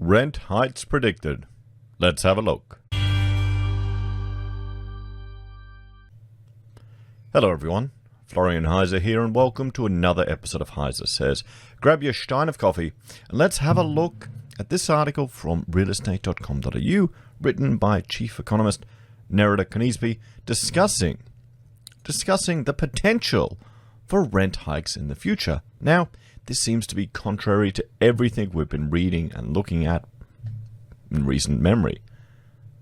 Rent heights predicted. Let's have a look. Hello everyone, Florian.heise here, and welcome to another episode of HeiseSays. Grab your stein of coffee and let's have a look at this article from realestate.com.au, written by Chief Economist Nerida Konisby, discussing the potential for rent hikes in the future. Now, this seems to be contrary to everything we've been reading and looking at in recent memory.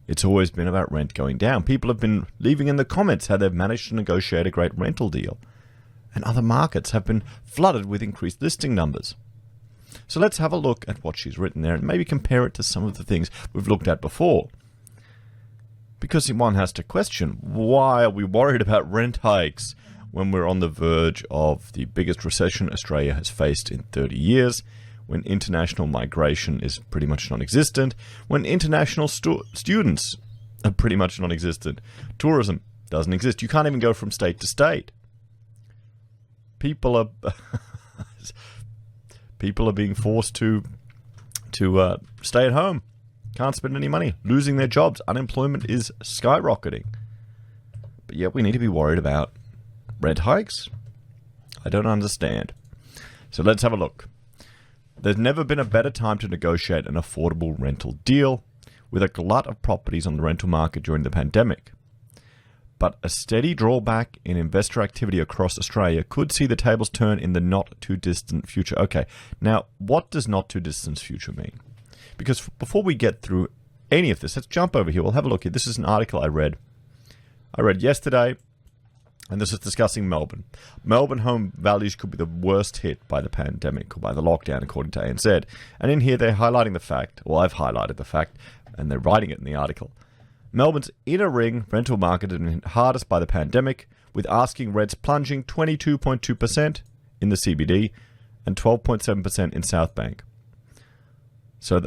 It's always been about rent going down. People have been leaving in the comments how they've managed to negotiate a great rental deal. And other markets have been flooded with increased listing numbers. So let's have a look at what she's written there and maybe compare it to some of the things we've looked at before. Because one has to question, why are we worried about rent hikes when we're on the verge of the biggest recession Australia has faced in 30 years, when international migration is pretty much non-existent, when international students are pretty much non-existent, tourism doesn't exist. You can't even go from state to state. People are being forced to stay at home, can't spend any money, losing their jobs. Unemployment is skyrocketing. But yet we need to be worried about rent hikes? I don't understand. So let's have a look. There's never been a better time to negotiate an affordable rental deal, with a glut of properties on the rental market during the pandemic. But a steady drawback in investor activity across Australia could see the tables turn in the not-too-distant future. Okay, now what does not-too-distant future mean? Because before we get through any of this, let's jump over here. We'll have a look here. This is an article I read yesterday. And this is discussing Melbourne. Melbourne home values could be the worst hit by the pandemic or by the lockdown, according to ANZ. And in here, they're highlighting the fact, well, I've highlighted the fact, and they're writing it in the article. Melbourne's inner ring rental market has been hardest by the pandemic, with asking rents plunging 22.2% in the CBD and 12.7% in Southbank.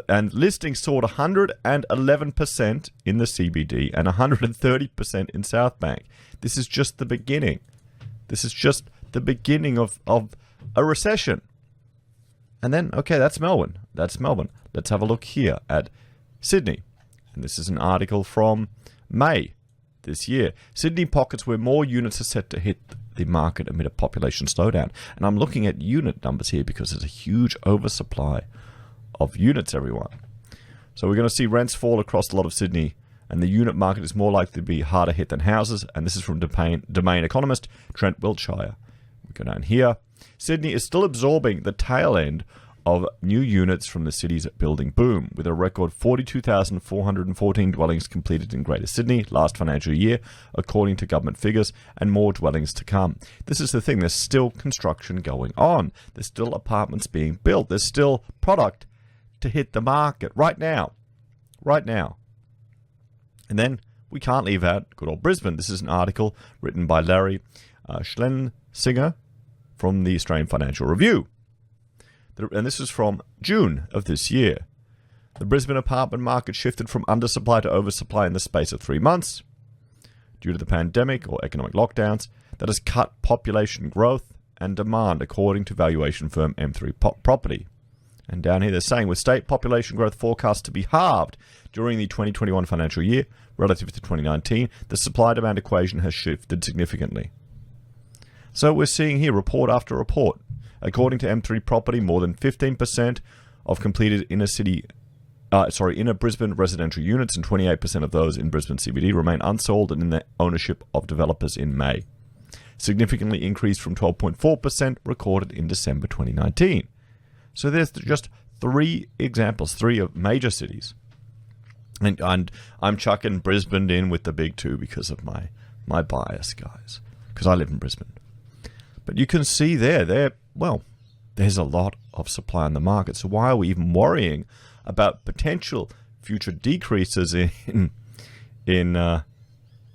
And listings soared 111% in the CBD and 130% in Southbank. This is just the beginning. This is just the beginning of a recession. And then, okay, that's Melbourne. Let's have a look here at Sydney. And this is an article from May this year. Sydney pockets where more units are set to hit the market amid a population slowdown. And I'm looking at unit numbers here because there's a huge oversupply of units, everyone. So we're going to see rents fall across a lot of Sydney, and the unit market is more likely to be harder hit than houses. And this is from domain economist Trent Wiltshire. We go down here. Sydney is still absorbing the tail end of new units from the city's building boom, with a record 42,414 dwellings completed in Greater Sydney last financial year, according to government figures, and more dwellings to come. This is the thing. There's still construction going on. There's still apartments being built. There's still product to hit the market right now. And then we can't leave out good old Brisbane. This is an article written by Larry Schlensinger from the Australian Financial Review. And this is from June of this year. The Brisbane apartment market shifted from undersupply to oversupply in the space of 3 months due to the pandemic or economic lockdowns that has cut population growth and demand, according to valuation firm M3 Property. And down here they're saying, with state population growth forecast to be halved during the 2021 financial year relative to 2019, the supply-demand equation has shifted significantly. So we're seeing here report after report. According to M3 Property, more than 15% of completed inner Brisbane residential units, and 28% of those in Brisbane CBD remain unsold and in the ownership of developers in May, significantly increased from 12.4% recorded in December 2019. So there's just 3 examples, 3 of major cities. And I'm chucking Brisbane in with the big 2 because of my bias, guys, because I live in Brisbane. But you can see there's a lot of supply in the market. So why are we even worrying about potential future decreases in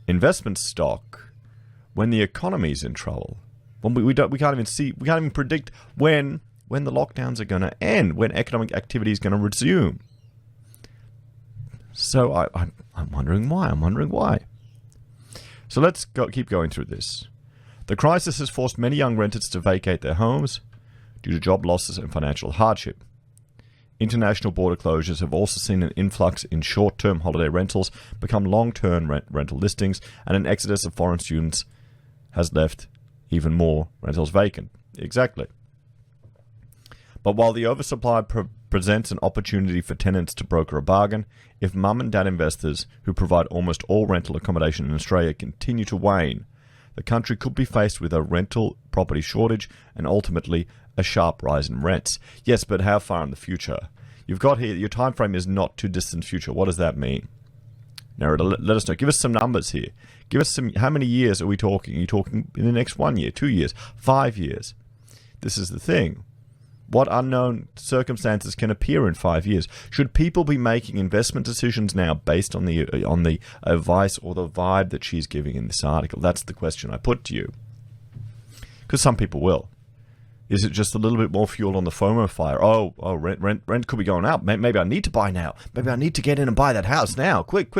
investment stock when the economy's in trouble? When we can't even predict when the lockdowns are going to end, when economic activity is going to resume. So I'm wondering why. So let's keep going through this. The crisis has forced many young renters to vacate their homes due to job losses and financial hardship. International border closures have also seen an influx in short-term holiday rentals become long-term rental listings, and an exodus of foreign students has left even more rentals vacant. Exactly. But while the oversupply presents an opportunity for tenants to broker a bargain, if mum and dad investors who provide almost all rental accommodation in Australia continue to wane, the country could be faced with a rental property shortage and ultimately a sharp rise in rents. Yes, but how far in the future? You've got here, your time frame is not too distant future. What does that mean? Narrator, let us know. Give us some numbers here. Give us some, how many years are we talking? Are you talking in the next 1 year, 2 years, 5 years? This is the thing. What unknown circumstances can appear in 5 years? Should people be making investment decisions now based on the advice or the vibe that she's giving in this article? That's the question I put to you. Because some people will. Is it just a little bit more fuel on the FOMO fire? Oh, rent could be going up. Maybe I need to buy now. Maybe I need to get in and buy that house now. Quick.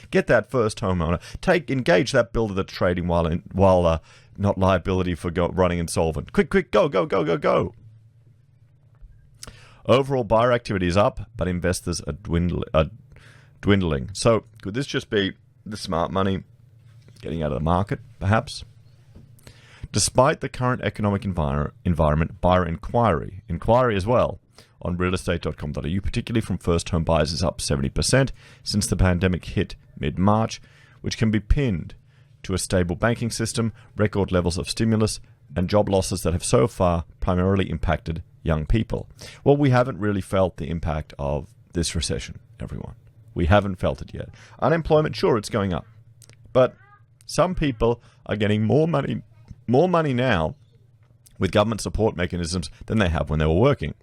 Get that first homeowner. Engage that builder that's trading while not liability for running insolvent. Quick, go. Overall buyer activity is up, but investors are dwindling. So could this just be the smart money getting out of the market, perhaps? Despite the current economic environment, buyer inquiry as well, on realestate.com.au, particularly from first home buyers, is up 70% since the pandemic hit mid-March, which can be pinned to a stable banking system, record levels of stimulus, and job losses that have so far primarily impacted young people. Well, we haven't really felt the impact of this recession, everyone. We haven't felt it yet. Unemployment, sure, it's going up. But some people are getting more money now with government support mechanisms than they have when they were working.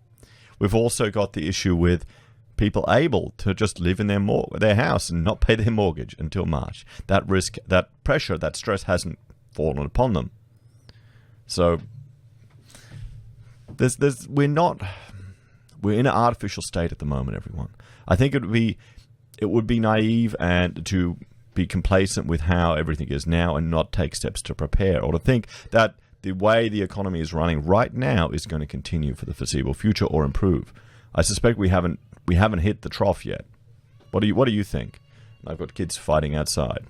We've also got the issue with people able to just live in their house and not pay their mortgage until March. That risk, that pressure, that stress hasn't fallen upon them. So we're in an artificial state at the moment, everyone. I think it would be naive and to be complacent with how everything is now and not take steps to prepare, or to think that the way the economy is running right now is going to continue for the foreseeable future or improve. I suspect we haven't hit the trough yet. What do you think? I've got kids fighting outside.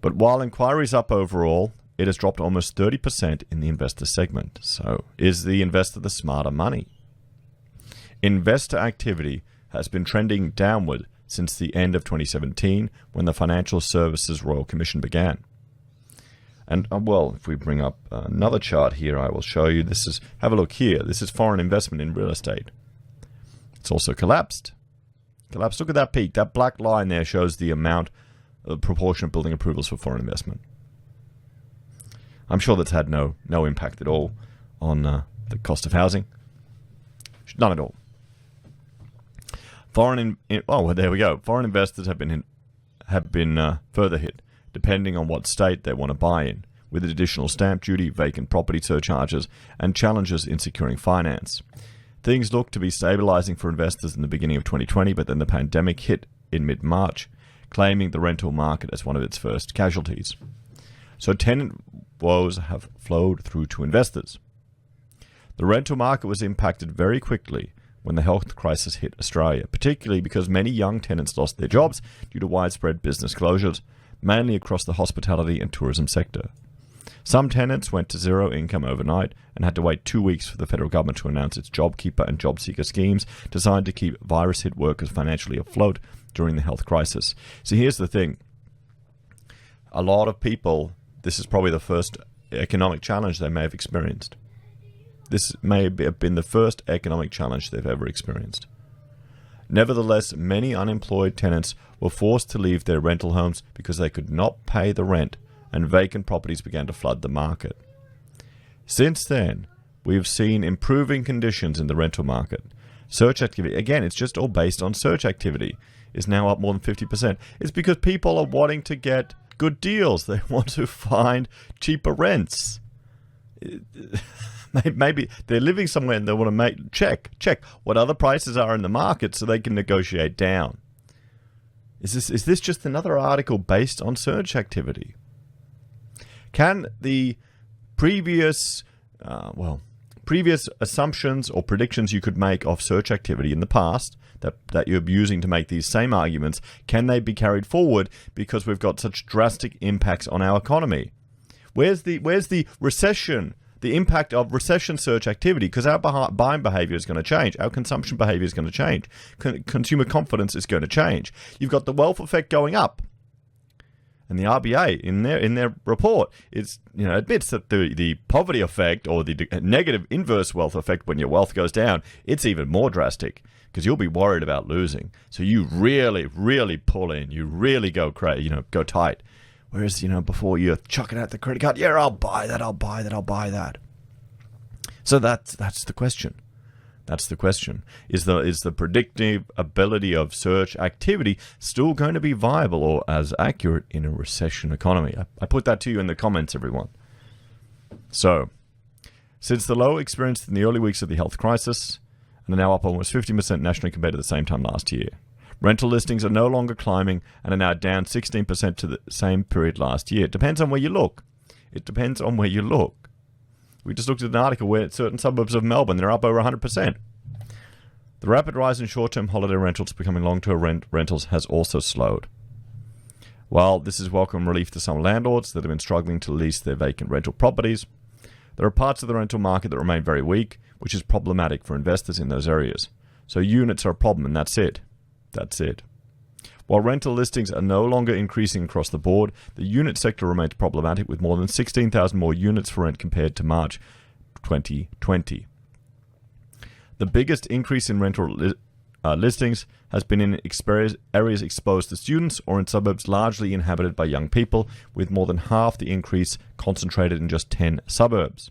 But while inquiry's up overall, it has dropped almost 30% in the investor segment. So is the investor the smarter money? Investor activity has been trending downward since the end of 2017, when the Financial Services Royal Commission began. And, well, if we bring up another chart here, I will show you. Have a look here. This is foreign investment in real estate. It's also collapsed. Look at that peak. That black line there shows the amount of proportion of building approvals for foreign investment. I'm sure that's had no impact at all on the cost of housing. None at all. There we go. Foreign investors have been further hit, depending on what state they want to buy in, with additional stamp duty, vacant property surcharges, and challenges in securing finance. Things look to be stabilizing for investors in the beginning of 2020, but then the pandemic hit in mid-March, claiming the rental market as one of its first casualties. So tenant woes have flowed through to investors. The rental market was impacted very quickly when the health crisis hit Australia, particularly because many young tenants lost their jobs due to widespread business closures, mainly across the hospitality and tourism sector. Some tenants went to zero income overnight and had to wait 2 weeks for the federal government to announce its JobKeeper and JobSeeker schemes designed to keep virus-hit workers financially afloat during the health crisis. So here's the thing. A lot of people, this is probably the first economic challenge they may have experienced. This may have been the first economic challenge they've ever experienced. Nevertheless, many unemployed tenants were forced to leave their rental homes because they could not pay the rent, and vacant properties began to flood the market. Since then, we've seen improving conditions in the rental market. Search activity, again, it's just all based on search activity, is now up more than 50%. It's because people are wanting to get good deals. They want to find cheaper rents. Maybe they're living somewhere and they want to check what other prices are in the market so they can negotiate down. Is this just another article based on search activity? Can the previous previous assumptions or predictions you could make of search activity in the past that you're using to make these same arguments, can they be carried forward because we've got such drastic impacts on our economy? Where's the recession, the impact of recession search activity? Because our buying behavior is going to change. Our consumption behavior is going to change. Consumer confidence is going to change. You've got the wealth effect going up. And the RBA, in their report, admits that the poverty effect or the negative inverse wealth effect when your wealth goes down, it's even more drastic because you'll be worried about losing. So you really, really pull in. You really go crazy. Go tight. Whereas before you're chucking out the credit card, yeah, I'll buy that. I'll buy that. I'll buy that. So that's the question. That's the question. Is the predictive ability of search activity still going to be viable or as accurate in a recession economy? I put that to you in the comments, everyone. So, since the low experienced in the early weeks of the health crisis, and are now up almost 50% nationally compared to the same time last year, rental listings are no longer climbing and are now down 16% to the same period last year. It depends on where you look. We just looked at an article where certain suburbs of Melbourne, they're up over 100%. The rapid rise in short-term holiday rentals becoming long-term rentals has also slowed. While this is welcome relief to some landlords that have been struggling to lease their vacant rental properties, there are parts of the rental market that remain very weak, which is problematic for investors in those areas. So units are a problem, and that's it. While rental listings are no longer increasing across the board, the unit sector remains problematic with more than 16,000 more units for rent compared to March 2020. The biggest increase in rental listings has been in areas exposed to students or in suburbs largely inhabited by young people, with more than half the increase concentrated in just 10 suburbs.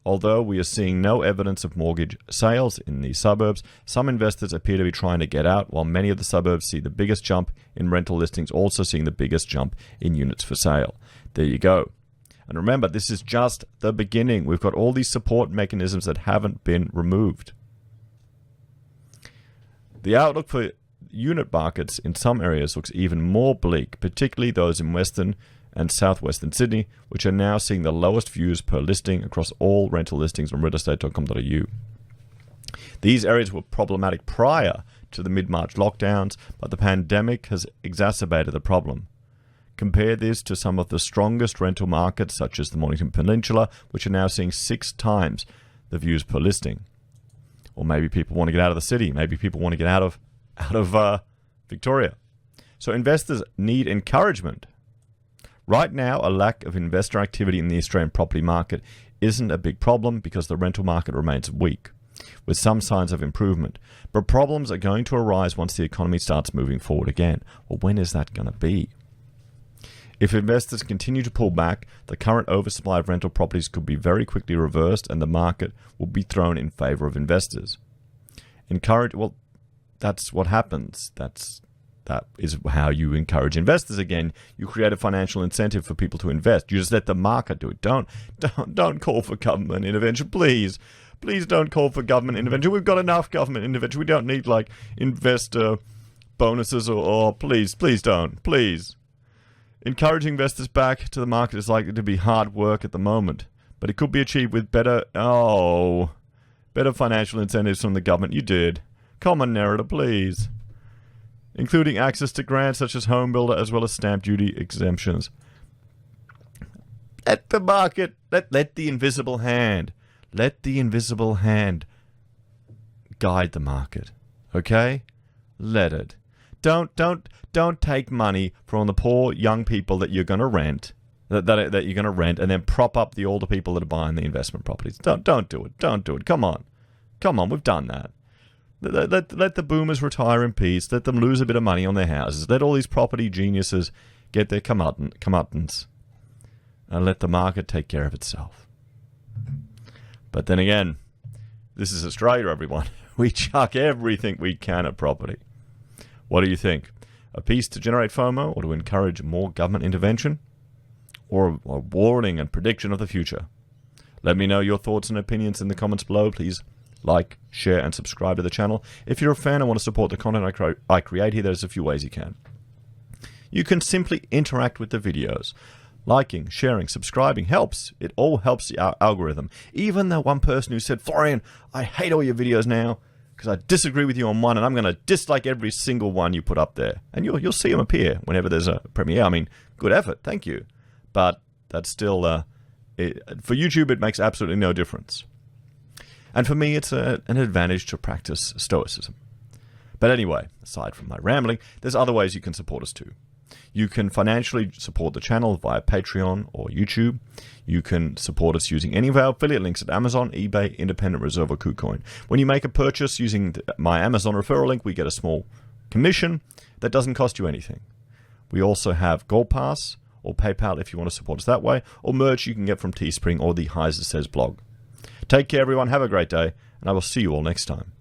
Although we are seeing no evidence of mortgage sales in these suburbs, some investors appear to be trying to get out, while many of the suburbs see the biggest jump in rental listings, also seeing the biggest jump in units for sale. There you go. And remember, this is just the beginning. We've got all these support mechanisms that haven't been removed. The outlook for unit markets in some areas looks even more bleak, particularly those in Western and southwestern Sydney, which are now seeing the lowest views per listing across all rental listings on realestate.com.au. These areas were problematic prior to the mid-March lockdowns, but the pandemic has exacerbated the problem. Compare this to some of the strongest rental markets, such as the Mornington Peninsula, which are now seeing 6 times the views per listing. Or maybe people want to get out of the city. Maybe people want to get out of Victoria. So investors need encouragement. Right now, a lack of investor activity in the Australian property market isn't a big problem because the rental market remains weak, with some signs of improvement. But problems are going to arise once the economy starts moving forward again. Well, when is that going to be? If investors continue to pull back, the current oversupply of rental properties could be very quickly reversed and the market will be thrown in favour of investors. Well, that's what happens. That is how you encourage investors again. You create a financial incentive for people to invest. You just let the market do it. Don't call for government intervention, please. Please don't call for government intervention. We've got enough government intervention. We don't need investor bonuses or please don't. Please. Encouraging investors back to the market is likely to be hard work at the moment, but it could be achieved with better financial incentives from the government. You did. Common narrative, please. Including access to grants such as home builder as well as stamp duty exemptions. Let the market, let the invisible hand guide the market. Okay? Let it. Don't take money from the poor young people that you're going to rent, that you're going to rent, and then prop up the older people that are buying the investment properties. Don't do it. Don't do it. Come on. We've done that. Let the boomers retire in peace. Let them lose a bit of money on their houses. Let all these property geniuses get their comeuppance. And let the market take care of itself. But then again, this is Australia, everyone. We chuck everything we can at property. What do you think? A piece to generate FOMO or to encourage more government intervention? Or a warning and prediction of the future? Let me know your thoughts and opinions in the comments below, please. Like, share, and subscribe to the channel. If you're a fan and want to support the content I create here, there's a few ways you can. You can simply interact with the videos. Liking, sharing, subscribing helps. It all helps the algorithm. Even the one person who said, Florian, I hate all your videos now because I disagree with you on one and I'm going to dislike every single one you put up there. And you'll see them appear whenever there's a premiere. I mean, good effort. Thank you. But that's still, for YouTube, it makes absolutely no difference. And for me, it's an advantage to practice stoicism. But anyway, aside from my rambling, there's other ways you can support us too. You can financially support the channel via Patreon or YouTube. You can support us using any of our affiliate links at Amazon, eBay, Independent Reserve, or Kucoin. When you make a purchase using my Amazon referral link, we get a small commission that doesn't cost you anything. We also have Gold Pass or PayPal if you want to support us that way, or merch you can get from Teespring or the HeiseSays blog. Take care, everyone. Have a great day, and I will see you all next time.